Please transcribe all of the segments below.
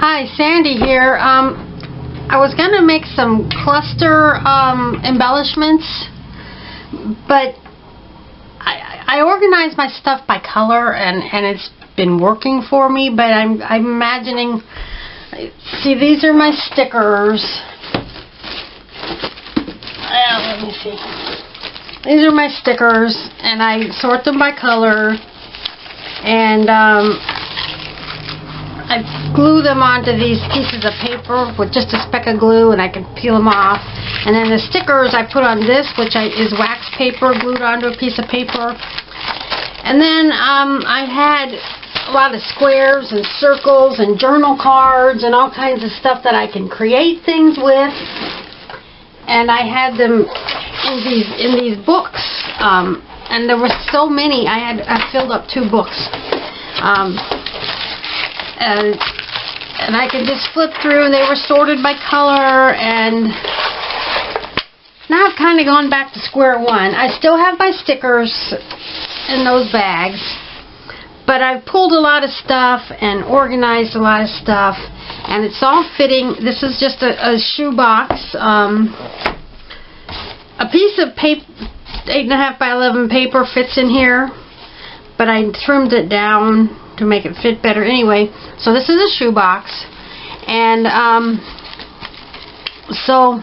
Hi, Sandy here. I was going to make some cluster embellishments, but I organized my stuff by color, and it's been working for me, but I'm imagining, see, these are my stickers. Let me see. These are my stickers, and I sort them by color, and I glue them onto these pieces of paper with just a speck of glue, and I can peel them off. And then the stickers I put on this, which is wax paper glued onto a piece of paper. And then I had a lot of squares and circles and journal cards and all kinds of stuff that I can create things with. And I had them in these books, and there were so many. I filled up 2 books. And I could just flip through, and they were sorted by color, and now I've kind of gone back to square one. I still have my stickers in those bags, but I've pulled a lot of stuff and organized a lot of stuff, and it's all fitting. This is just a shoe box, a piece of paper, 8.5 by 11 paper fits in here, but I trimmed it down to make it fit better. Anyway, so this is a shoe box, and so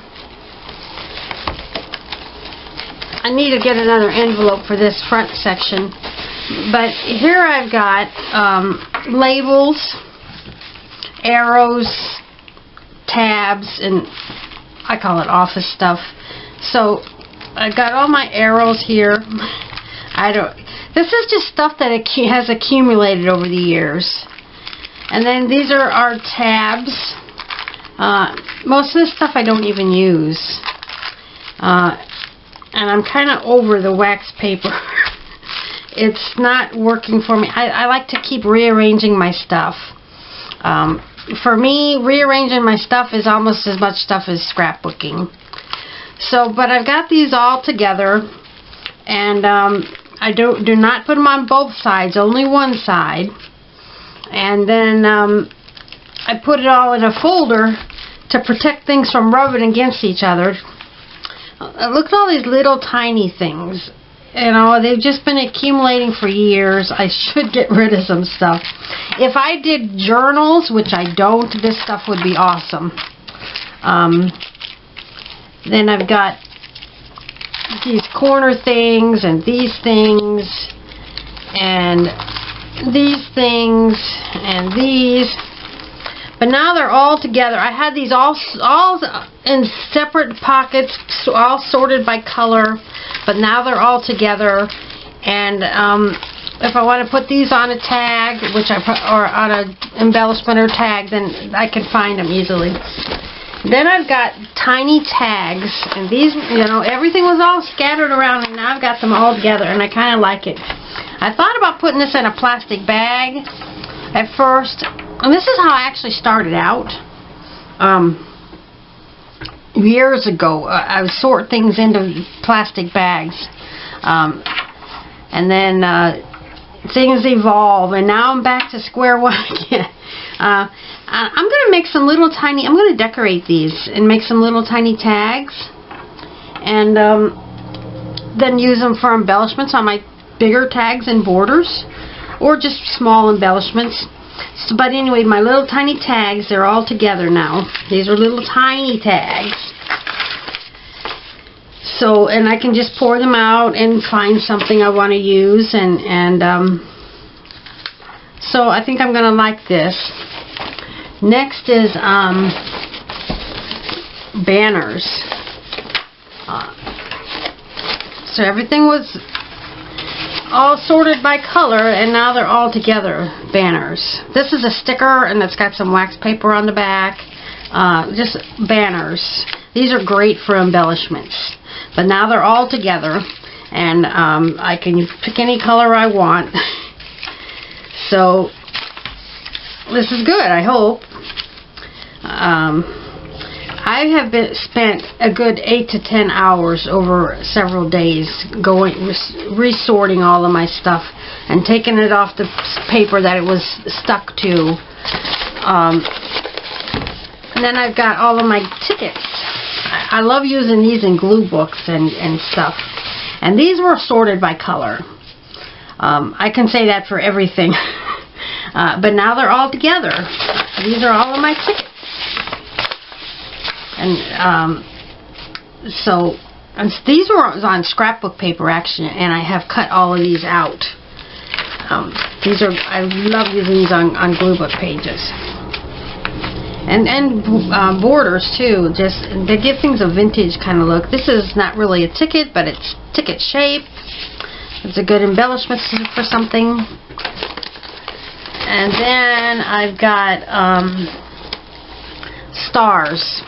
I need to get another envelope for this front section. But here I've got labels, arrows, tabs, and I call it office stuff. So I've got all my arrows here. This is just stuff that has accumulated over the years. And then these are our tabs. Most of this stuff I don't even use. And I'm kind of over the wax paper. It's not working for me. I like to keep rearranging my stuff. For me, rearranging my stuff is almost as much stuff as scrapbooking. So, but I've got these all together, and I do not put them on both sides, only one side. And then I put it all in a folder to protect things from rubbing against each other. Look at all these little tiny things. You know, they've just been accumulating for years. I should get rid of some stuff. If I did journals, which I don't, this stuff would be awesome. Then I've got these corner things, and these things, and these things, and these. But now they're all together. I had these all in separate pockets, all sorted by color, but now they're all together. And if I want to put these on a tag, or on an embellishment or tag, then I can find them easily. Then I've got tiny tags, and these, you know, everything was all scattered around, and now I've got them all together, and I kind of like it. I thought about putting this in a plastic bag at first, and this is how I actually started out. Years ago, I would sort things into plastic bags, and then things evolve, and now I'm back to square one again. I'm going to make some little tiny, I'm going to decorate these and make some little tiny tags, and then use them for embellishments on my bigger tags and borders, or just small embellishments. So, but anyway, my little tiny tags, they're all together now. These are little tiny tags. So, and I can just pour them out and find something I want to use, and so I think I'm going to like this. Next is banners. So everything was all sorted by color, and now they're all together, banners. This is a sticker, and it's got some wax paper on the back. Just banners. These are great for embellishments. But now they're all together, and I can pick any color I want. So this is good, I hope. I have spent a good 8 to 10 hours over several days resorting all of my stuff and taking it off the paper that it was stuck to. And then I've got all of my tickets. I love using these in glue books and stuff. And these were sorted by color. I can say that for everything. But now they're all together. These are all of my tickets. And these were on scrapbook paper actually, and I have cut all of these out. I love using these on glue book pages. And borders too, just they give things a vintage kind of look. This is not really a ticket, but it's ticket shape. It's a good embellishment for something. And then I've got stars.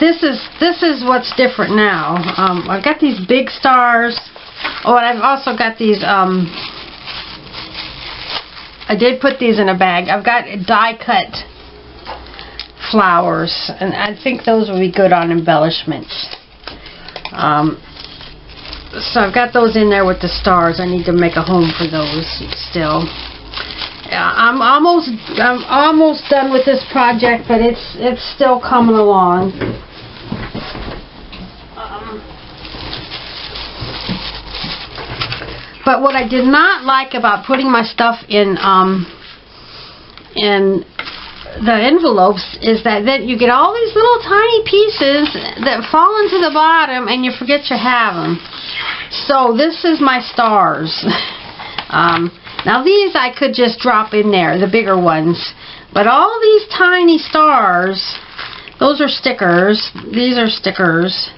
This is what's different now. I've got these big stars. Oh, and I've also got these. I did put these in a bag. I've got die cut flowers, and I think those would be good on embellishments. So I've got those in there with the stars. I need to make a home for those still. I'm almost done with this project, but it's still coming along. But what I did not like about putting my stuff in the envelopes is that then you get all these little tiny pieces that fall into the bottom and you forget you have them. So this is my stars. Now these I could just drop in there, the bigger ones. But all these tiny stars, those are stickers. These are stickers.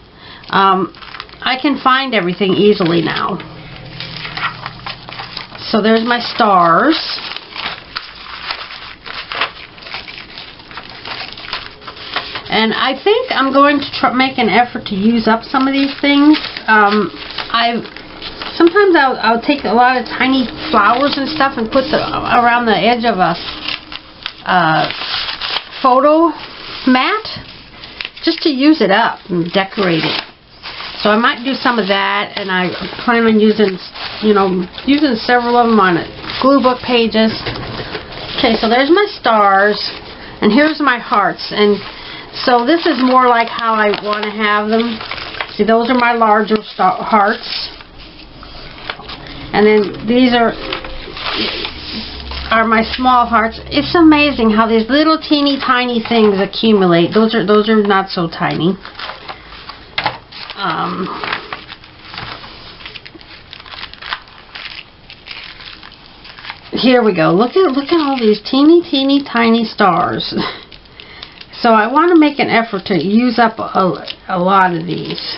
I can find everything easily now. So there's my stars. And I think I'm going to make an effort to use up some of these things. Sometimes I'll take a lot of tiny flowers and stuff and put around the edge of a photo mat just to use it up and decorate it. So I might do some of that, and I plan on using several of them on glue book pages. Okay, so there's my stars, and here's my hearts, and so this is more like how I want to have them. See, those are my larger hearts. And then these are my small hearts. It's amazing how these little teeny tiny things accumulate. Those are not so tiny. Here we go. Look at all these teeny tiny stars. So I want to make an effort to use up a lot of these.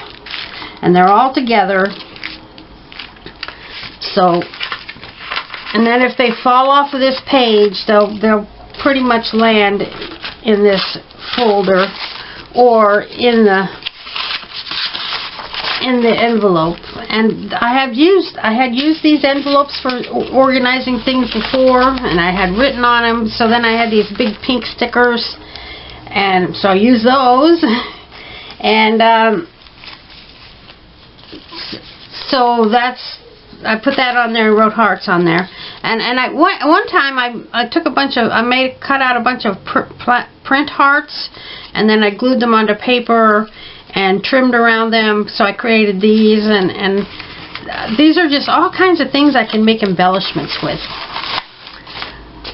And they're all together. So, and then if they fall off of this page, they'll pretty much land in this folder or in the envelope. And I had used these envelopes for organizing things before, and I had written on them. So then I had these big pink stickers, and so I used those. And so I put that on there and wrote hearts on there. And one time I took cut out a bunch of print hearts, and then I glued them onto paper and trimmed around them. So I created these, and these are just all kinds of things I can make embellishments with.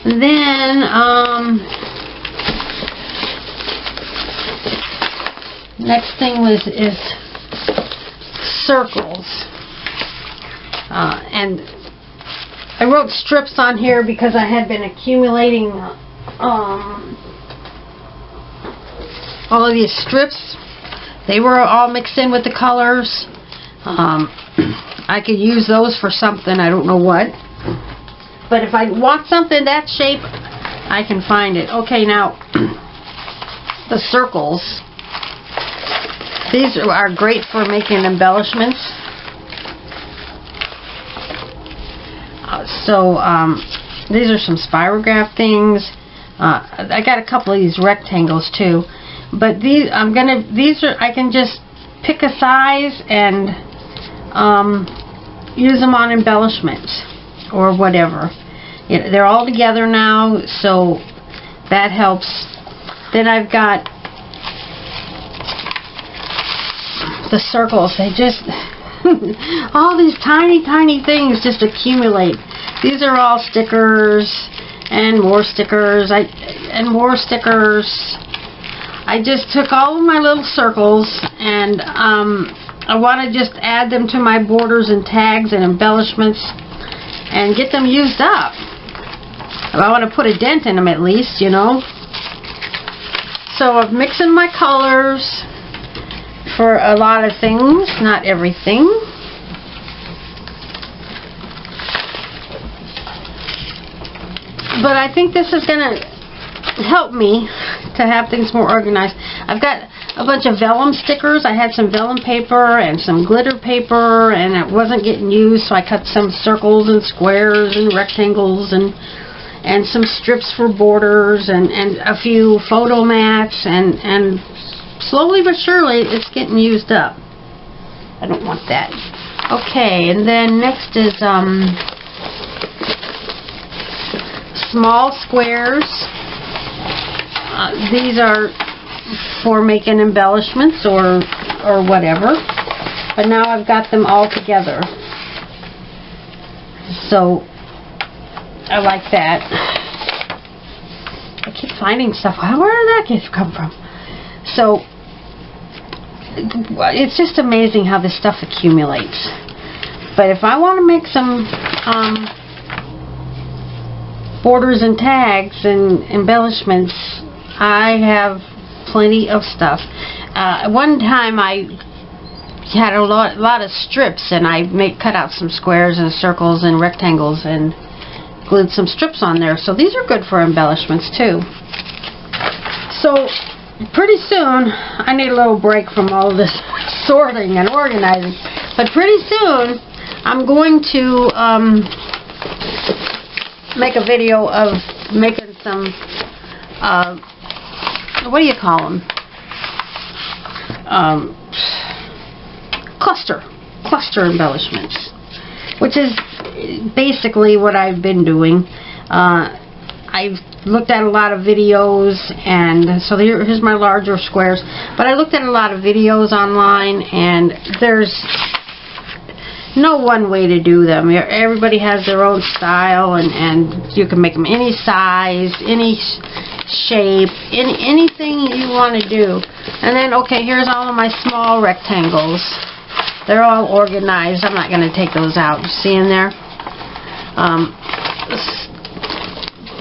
And then next thing is circles. And I wrote strips on here because I had been accumulating all of these strips. They were all mixed in with the colors. I could use those for something, I don't know what. But if I want something that shape, I can find it. Okay, now the circles. These are great for making embellishments. These are some spirograph things. I got a couple of these rectangles too, but I can just pick a size and use them on embellishments or whatever. They're all together now, so that helps Then I've got the circles. They just, all these tiny, tiny things just accumulate. These are all stickers and more stickers. And more stickers. I just took all of my little circles and I want to just add them to my borders and tags and embellishments and get them used up. I want to put a dent in them at least, you know. So I'm mixing my colors for a lot of things, not everything. But I think this is going to help me to have things more organized. I've got a bunch of vellum stickers. I had some vellum paper and some glitter paper, and it wasn't getting used, so I cut some circles and squares and rectangles and some strips for borders and a few photo mats, and slowly but surely it's getting used up. I don't want that. Okay, and then next is small squares. These are for making embellishments or whatever, but now I've got them all together, so I like that. I keep finding stuff. Where did that gift come from? So it's just amazing how this stuff accumulates. But if I want to make some borders and tags and embellishments, I have plenty of stuff. One time I had a lot of strips, and I cut out some squares and circles and rectangles and glued some strips on there. So these are good for embellishments too. So pretty soon, I need a little break from all this sorting and organizing, but pretty soon I'm going to make a video of making some what do you call them? Cluster embellishments, which is basically what I've been doing. I've looked at a lot of videos, and so here's my larger squares, but I looked at a lot of videos online, and there's no one way to do them. Everybody has their own style, and you can make them any size, any shape, anything you want to do. And then, okay, here's all of my small rectangles. They're all organized. I'm not going to take those out. You see in there?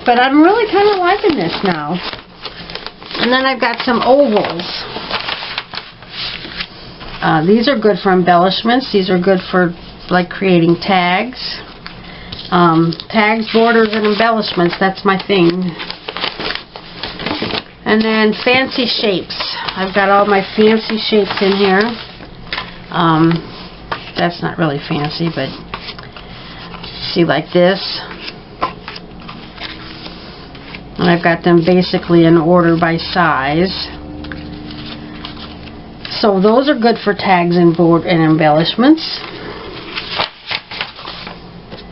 But I'm really kind of liking this now. And then I've got some ovals. These are good for embellishments. These are good for like creating tags. Tags, borders, and embellishments. That's my thing. And then fancy shapes. I've got all my fancy shapes in here. That's not really fancy, but see, like this. And I've got them basically in order by size. So those are good for tags and board and embellishments.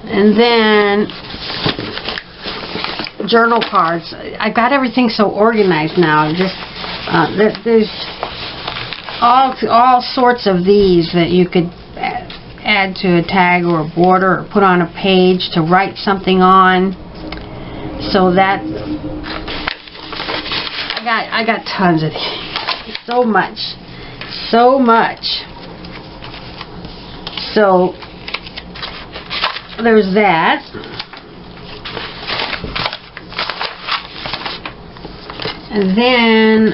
And then journal cards. I've got everything so organized now. Just there's all sorts of these that you could add to a tag or a border or put on a page to write something on. So that I got tons of these. So much. So there's that. And then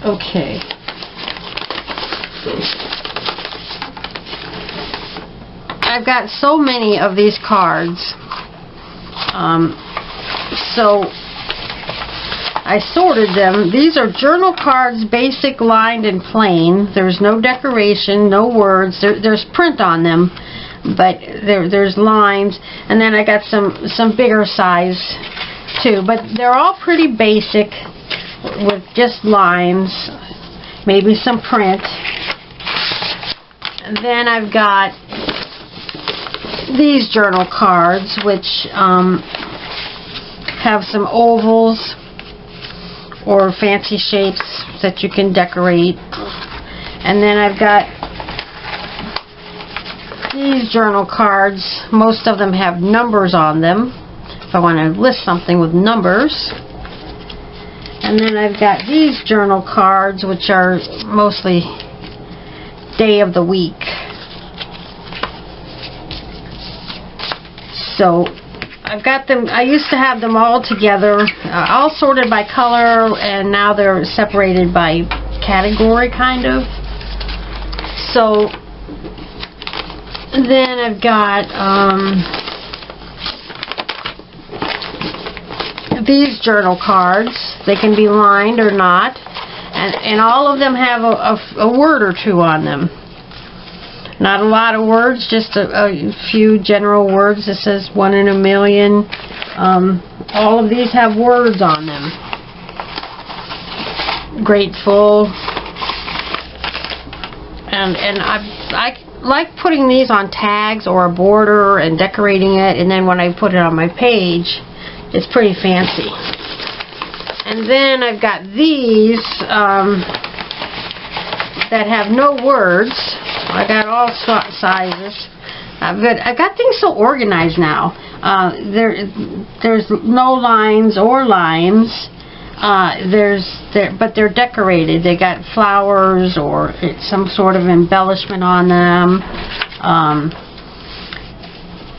okay. I've got so many of these cards. So I sorted them. These are journal cards, basic, lined, and plain. There's no decoration, no words. There's print on them, but there's lines. And then I got some bigger size too. But they're all pretty basic with just lines, maybe some print. And then I've got these journal cards, which have some ovals or fancy shapes that you can decorate. And then I've got these journal cards. Most of them have numbers on them if I want to list something with numbers. And then I've got these journal cards, which are mostly day of the week. So I've got them, I used to have them all together, all sorted by color, and now they're separated by category, kind of. So then I've got these journal cards. They can be lined or not, and all of them have a word or two on them. Not a lot of words, just a few general words. This says 1 in a million. All of these have words on them. Grateful. And I like putting these on tags or a border and decorating it, and then when I put it on my page, it's pretty fancy. And then I've got these that have no words. I got all sizes. I've got things so organized now. There's no lines or lines. But they're decorated. They got flowers or some sort of embellishment on them.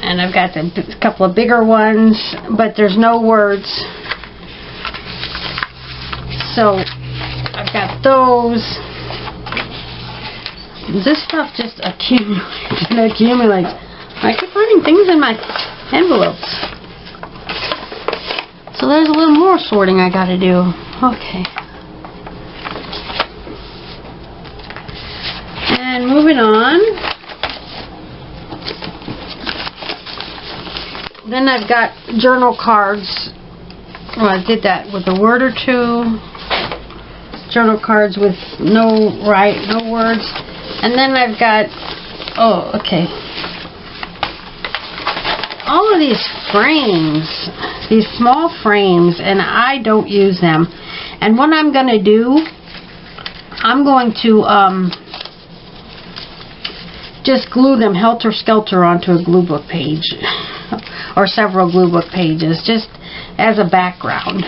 And I've got a couple of bigger ones, but there's no words. So I've got those. This stuff just accumulates and accumulates. I keep finding things in my envelopes. So there's a little more sorting I gotta do. Okay. And moving on. Then I've got journal cards. Well, I did that with a word or two. Journal cards with no words. And then I've got, all of these frames, these small frames, and I don't use them. And what I'm going to do, I'm going to just glue them helter-skelter onto a glue book page, or several glue book pages, just as a background.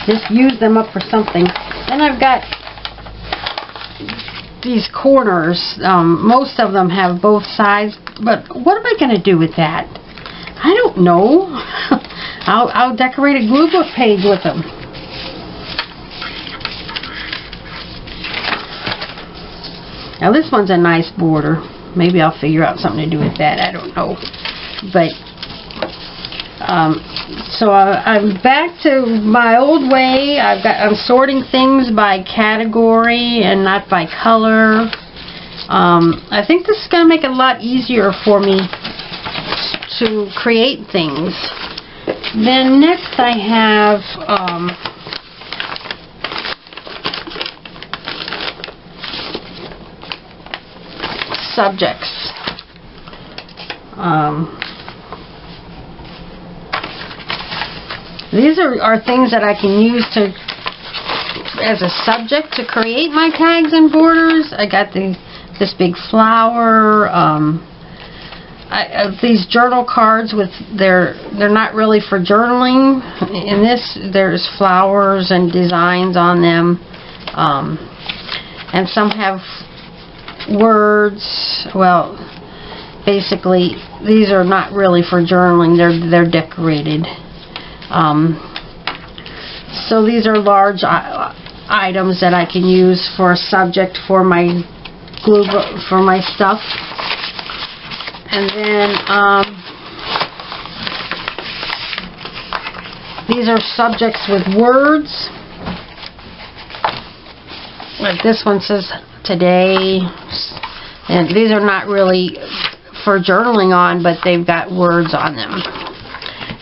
Just use them up for something. Then I've got these corners. Most of them have both sides, but what am I going to do with that? I don't know. I'll decorate a glue book page with them. Now this one's a nice border. Maybe I'll figure out something to do with that. I don't know. But so I'm back to my old way. I'm sorting things by category and not by color. I think this is going to make it a lot easier for me to create things. Then next I have subjects. These are things that I can use as a subject to create my tags and borders. I got this big flower. These journal cards with they're not really for journaling. In this, there's flowers and designs on them, and some have words. Well, basically, these are not really for journaling. They're decorated. So these are large items that I can use for a subject for my glue book, for my stuff. And then these are subjects with words. Like this one says today. And these are not really for journaling on, but they've got words on them.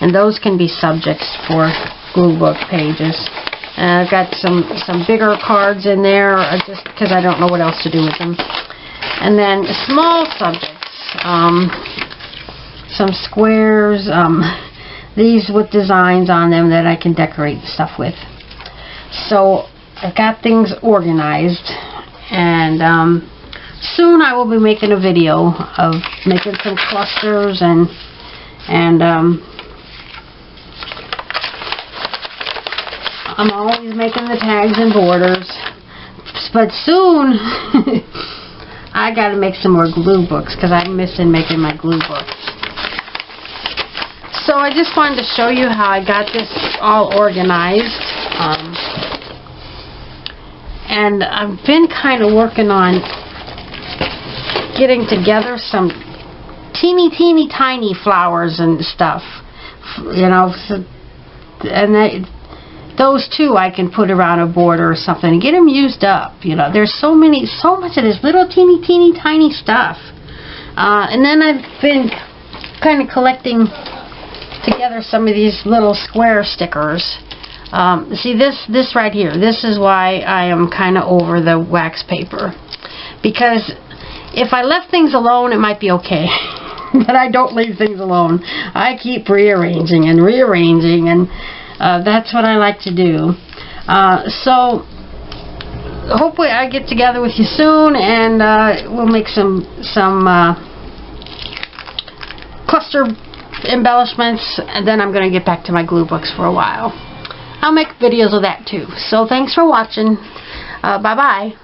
And those can be subjects for glue book pages. And I've got some bigger cards in there just because I don't know what else to do with them. And then small subjects. Some squares. these with designs on them that I can decorate stuff with. So I've got things organized, and soon I will be making a video of making some clusters and I'm always making the tags and borders, but soon I gotta make some more glue books because I'm missing making my glue books. So I just wanted to show you how I got this all organized, and I've been kind of working on getting together some teeny tiny flowers and stuff, you know, and those too I can put around a border or something and get them used up. You know, there's so much of this little teeny tiny stuff. And then I've been kind of collecting together some of these little square stickers. See this right here, this is why I am kind of over the wax paper, because if I left things alone it might be okay. But I don't leave things alone. I keep rearranging and rearranging, and that's what I like to do. So hopefully I get together with you soon, and we'll make some cluster embellishments, and then I'm going to get back to my glue books for a while. I'll make videos of that too. So thanks for watching. Bye bye.